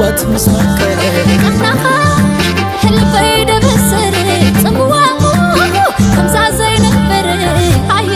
وات مسمكر هلبي دبسر صبوا خمسة زي نفر هاي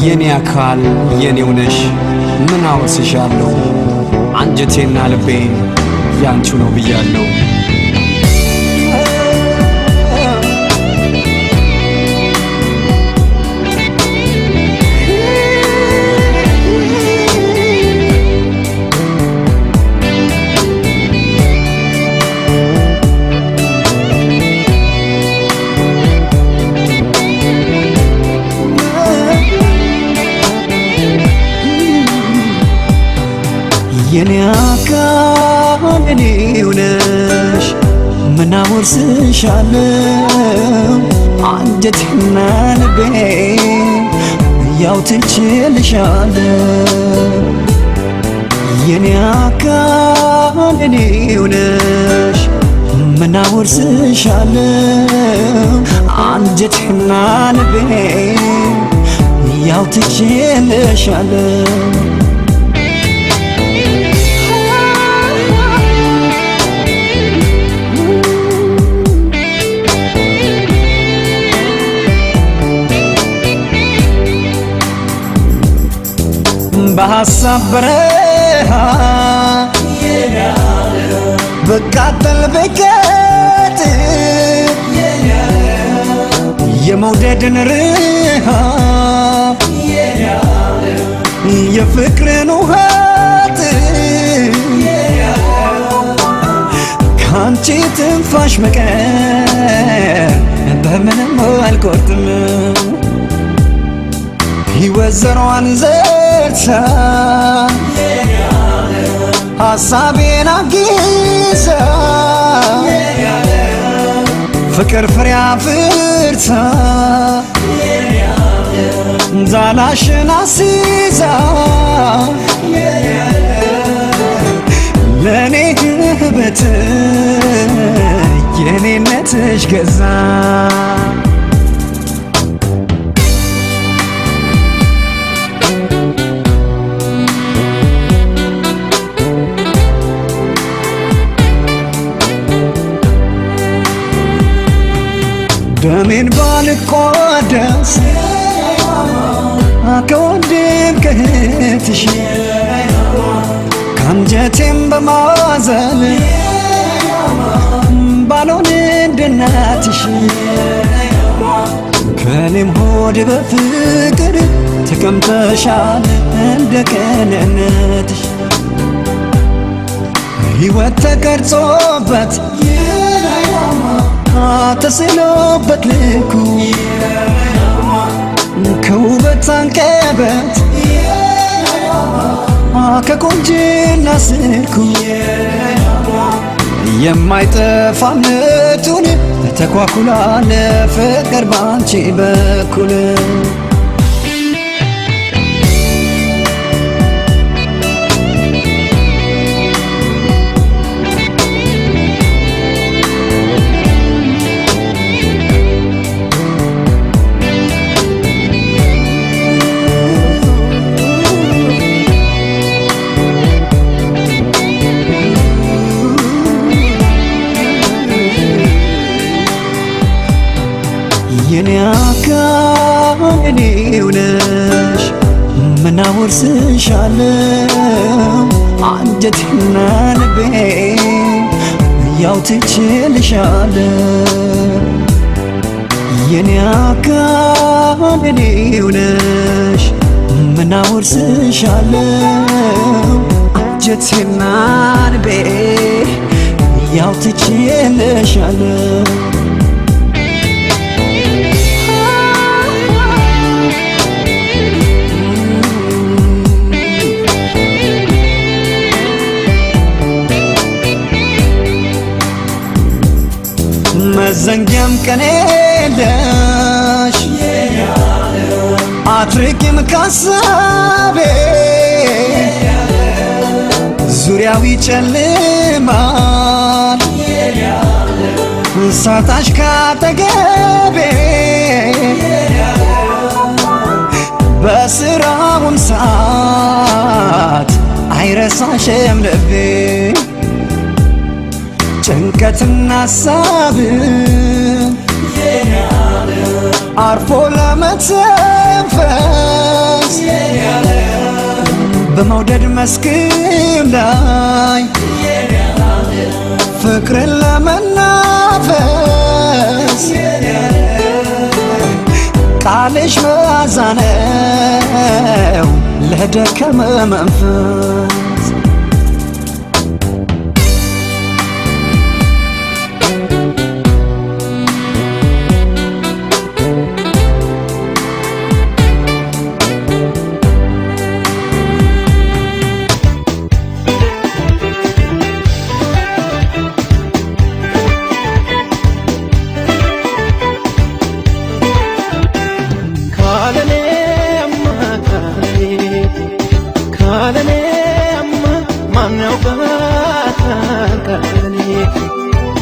የኔ አካል የኔው ነሽ ምን አወስሻለሁ አንጀቴና ልቤ ያንቺ ነው ብያለሁ የኔ አካል የኔው ነሽ ምን አወርስሻለሁ አንጀቴና ልቤ ያው ትችልሻለሁ የኔ አካል የኔው ነሽ ምን አወርስሻለሁ አንጀቴና ልቤ ያው ትችልሻለሁ በሐሳብ በረሃ በቃጠል በቀጥ የመውደድን ርሃብ የፍቅርን ውሃት ካንቺ ትንፋሽ በቀር በምንም አልቆርጥም። ሕይወት ዘሯን ዘርታ ሐሳቤን አጊዛ ፍቅር ፍሬ አፍርታ ዛላሽን አስይዛ ለኔ ህበት የኔነትሽ ገዛ ደሜን ባልቋደስ ከወንድም ከእህትሽ ከአንጀቴም በማዘን ባልሆን እንደ እናትሽ ከኔም ሆድ በፍቅር ተቀምጠሻል እንደ ቅንነትሽ ሕይወት ተቀርጾበት ተስሎበት ልኩ ከውበት አንቀበት ከቆንጅና ስልኩ የማይጠፋ እምነቱን ተኳኩላ ለፍቅር ባንቺ በኩል የኔ አካል የኔው ነሽ ምን አወርስሻለሁ አንጀቴና ልቤ ያው ትችልሻለሁ የኔ አካል የኔው ነሽ ምን አወርስሻለሁ አንጀቴና ልቤ ያው ትችልሻለሁ መዘንጊያም ቀን የለሽ አትርቂም ካሳቤ ዙሪያው ይጨልማል ሳጣሽ ካጠገቤ በስራውም ሰዓት አይረሳሽም ልቤ ጭንቀትና ሐሳብን አርፎ ለመተንፈስ በመውደድ መስክም ላይ ፍቅርን ለመናፈስ ቃልሽ መዓዛ ነው ለደከመ መንፈስ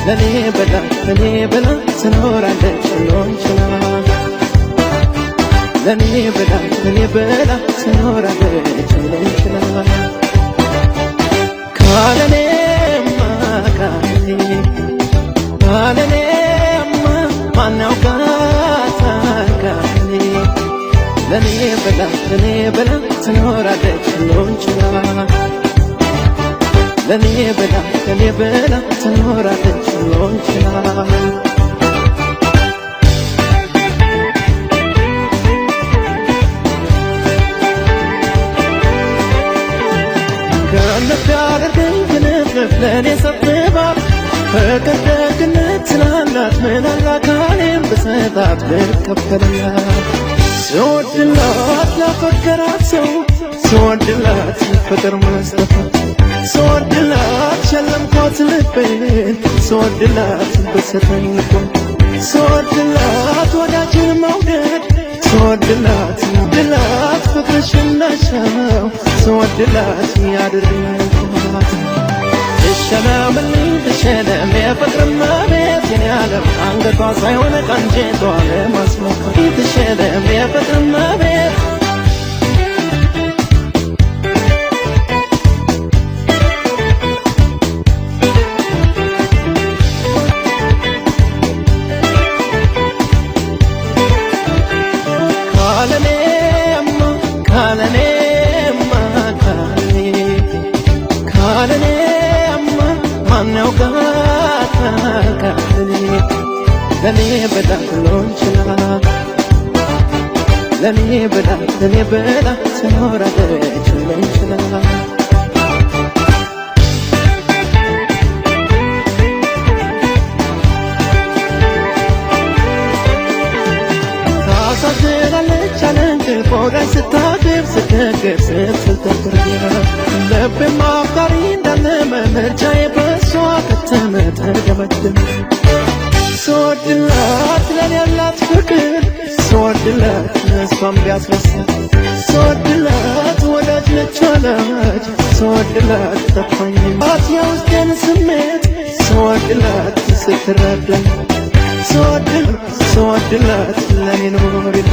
ለኔ ብላ ትኖራለች ሊሆን ይችላል ለኔ ብላ ትኖራለች ሊሆን ይችላል ካለኔማ ማን ያውቃታል ካለኔ ለኔ ብላ ትኖራለች ሊሆን ይችላል ለኔ ብላ ትኖራለች ሁሉን ችላ ገነት ያደርገኝ ግንፍንፍ ለኔ ሰጥባት ፍቅር ደግነት ስላላት ምን አላካሌም ብሰጣት ልቀበላት ስወድላት ላፈቀራት ሰው ስወድላት ፍቅር መስጠት ስወድላት ሸለምኳት ልቤን ስወድላት በሰጠኝ ልቦን ስወድላት ወዳጅን መውደድ ስወድላት ድላት ፍቅርሽን ነሻው ስወድላት ያድርግላት ትሸለምልኝ ትሸለም የፍቅር እመቤት የኔ ዓለም አንገቷ ሳይሆን ቀንጀቷ ለማስመካት ትሸለም የፍቅር እመቤት ለኔ ብላ ትኖራለች ሁሉን ችላ ታሳዝናለች አለንቅልፍ ወዳጅ ስታቅፍ ስትደግፍ ስትተርትር ልቤም አፍቃሪ እንዳለ ምርጫዬ በሷ ከተመ ተደመደመ ስወድላት ለኔ ያላት ፍቅር ስወድላት እሷም ቢያስመስል ስወድላት ወዳጅ ነች አላች ስወድላት ጠፋኝባት የውስጤን ስሜት ስወድላት ስትረዳኝ ስወድላት ለኔ ኖሪል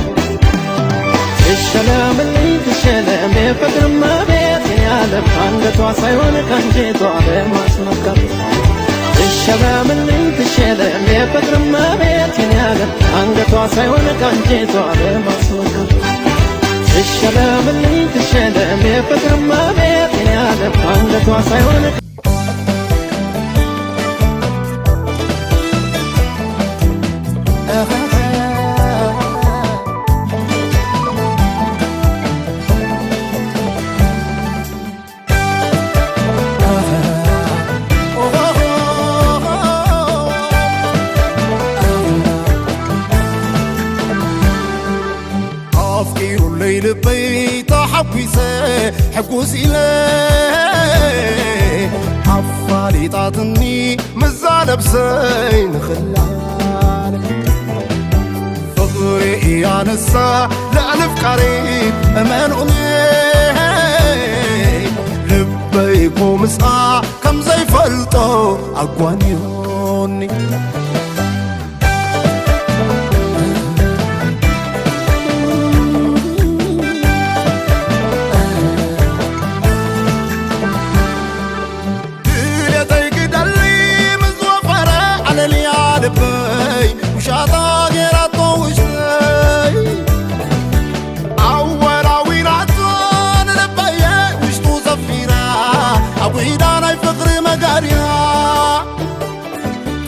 ትሸለምልኝ ትሸለም የፍቅር እመቤት የኔ ዓለም አንገቷ ሳይሆን ቀንጀቷ ለማስመካት ትሸለምልኝ ትሸለም የፍቅር እመቤት የኔ ዓለም አንገቷ ሳይሆን ቀንጀቷ ለማስመካት ትሸለምልኝ ትሸለም የፍቅር እመቤት የኔ ዓለም አንገቷ ሳይሆን حقوس إليه عفالي تعطني مزالة بسين خلال فضري يا نسا لألف قريب أمان أمي لبيكو مسعى كم زي فلتو أقوانيوني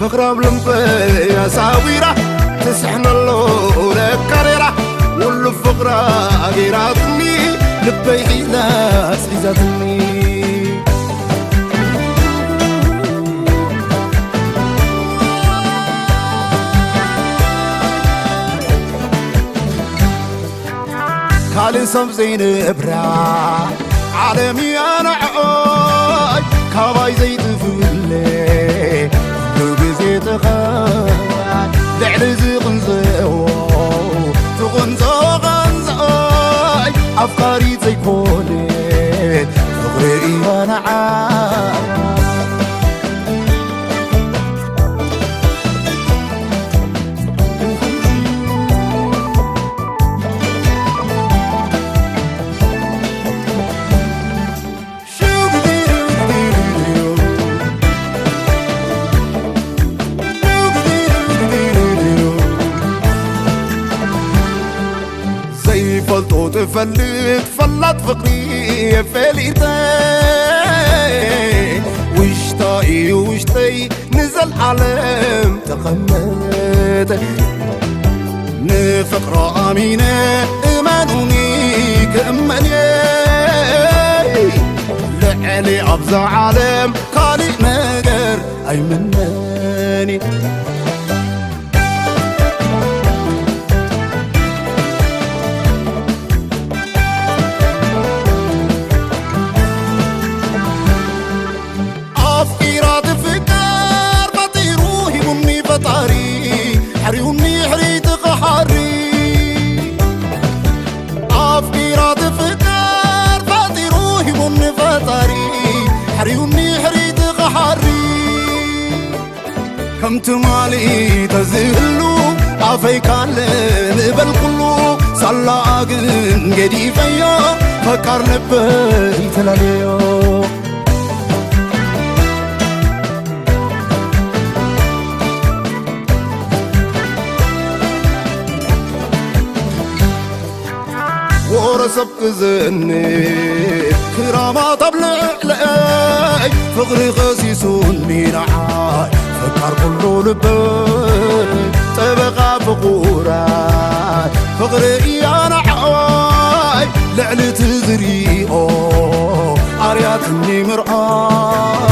فقرب لمبي يا ساويرة تسحن الله لكاريرة واللو فقرة غيراتني لبي حيناس حيزاتني كالي سمزين إبرا عالمي أنا عقاي كاباي زيت فولي دعلي زيقنزو تغنزاي أفكاري زيكولي فغري وانا عاي تفلت فلت فقري فليتي عالم تقمت نفقر أمينة إمانوني كأمني لعلي أبزع عالم خالي نقر أي مناني أفكيرات فكر بطيروه بني بطاري حريوني حريت قحري أفكيرات فكر بطيروه بني بطاري حريوني حريت قحري كم تمالي تزهلو عفاي كالم بالكلو صلى أقن قدي فيا فكر نبي تلاليو ورسبك زني كرامات بلعلي فقري خسيسوني نعاي فكر كله لبي طبقة فقوراي فقري يا نعاي لعلي تزريقو عرياتني مرآي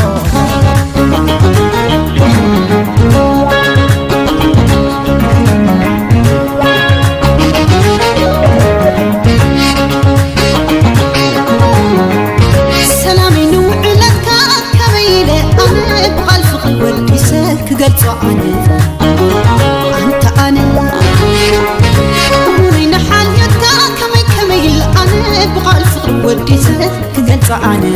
قلت أنا وين حالك كمي أنا بغى الفقر وديتك قلت أنا